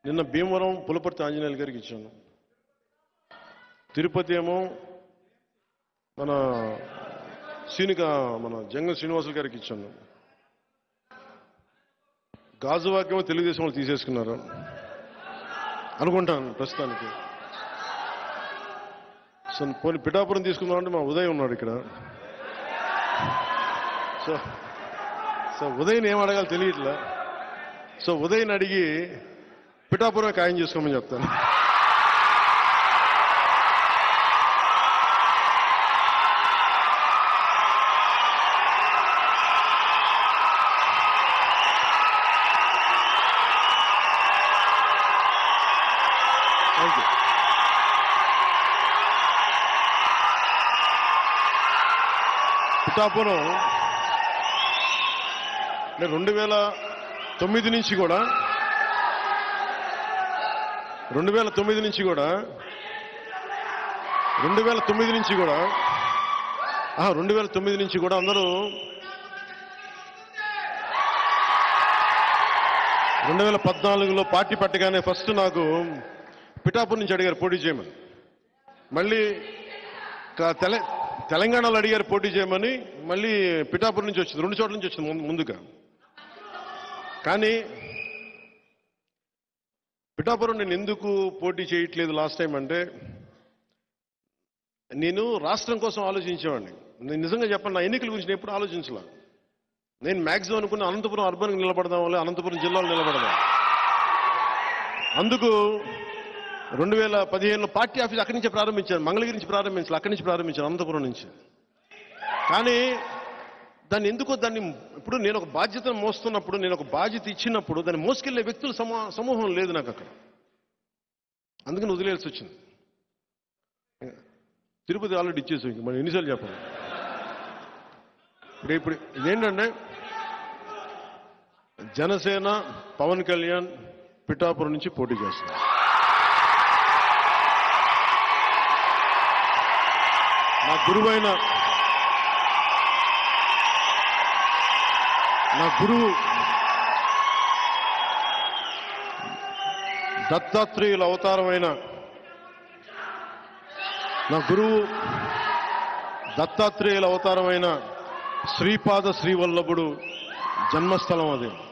నిన్న భీమవరం పులపర్తి ఆంజనేయులు గారికి ఇచ్చాను. తిరుపతి ఏమో మన జంగం శ్రీనివాసులు గారికి ఇచ్చాను. గాజువాకేమో తెలుగుదేశం వాళ్ళు తీసేసుకున్నారు అనుకుంటాను ప్రస్తుతానికి. సో పోనీ పిఠాపురం తీసుకుందామంటే మా ఉదయ్ ఉన్నాడు ఇక్కడ. సో ఉదయ్ని ఏం అడగాలో తెలియట్లే. సో ఉదయ్ని అడిగి పిఠాపురం ఖాయం చేసుకోమని చెప్తాను. పిఠాపురం 2009 నుంచి కూడా 2009 నుంచి కూడా 2009 నుంచి కూడా అందరూ 2014లో పార్టీ పెట్టగానే ఫస్ట్ నాకు పిఠాపురం నుంచి అడిగారు పోటీ చేయమని. మళ్ళీ తెలంగాణలో అడిగారు పోటీ చేయమని. మళ్ళీ పిఠాపురం నుంచి వచ్చింది, 2 చోట్ల నుంచి వచ్చింది ముందుగా. కానీ పిఠాపురం నేను ఎందుకు పోటీ చేయట్లేదు లాస్ట్ టైం అంటే, నేను రాష్ట్రం కోసం ఆలోచించేవాడిని. నేను నిజంగా చెప్పండి, నా ఎన్నికల గురించి నేను ఎప్పుడు ఆలోచించలే. నేను మ్యాక్సిమం అనుకున్న అనంతపురం అర్బన్కి నిలబడదాం, వల్ల అనంతపురం జిల్లాలో నిలబడదాం. అందుకు 2015లో పార్టీ ఆఫీస్ అక్కడి నుంచే ప్రారంభించాను. మంగళగిరి నుంచి ప్రారంభించాలి, అక్కడి నుంచి ప్రారంభించాను, అనంతపురం నుంచి. కానీ దాన్ని ఇప్పుడు నేను ఒక బాధ్యతను మోస్తున్నప్పుడు, నేను ఒక బాధ్యత ఇచ్చినప్పుడు దాన్ని మోసుకెళ్లే వ్యక్తుల సమూహం లేదు నాకు అక్కడ. అందుకని వదిలేయాల్సి వచ్చింది. తిరుపతి ఆల్రెడీ ఇచ్చేసాం, ఇంక మనం ఎన్నిసార్లు చెప్పాలి. ఇప్పుడు ఇదేంటంటే జనసేన పవన్ కళ్యాణ్ పిఠాపురం నుంచి పోటీ చేస్తారు. నా గురువు దత్తాత్రేయుల అవతారమైన శ్రీపాద శ్రీవల్లభుడు జన్మస్థలం అది.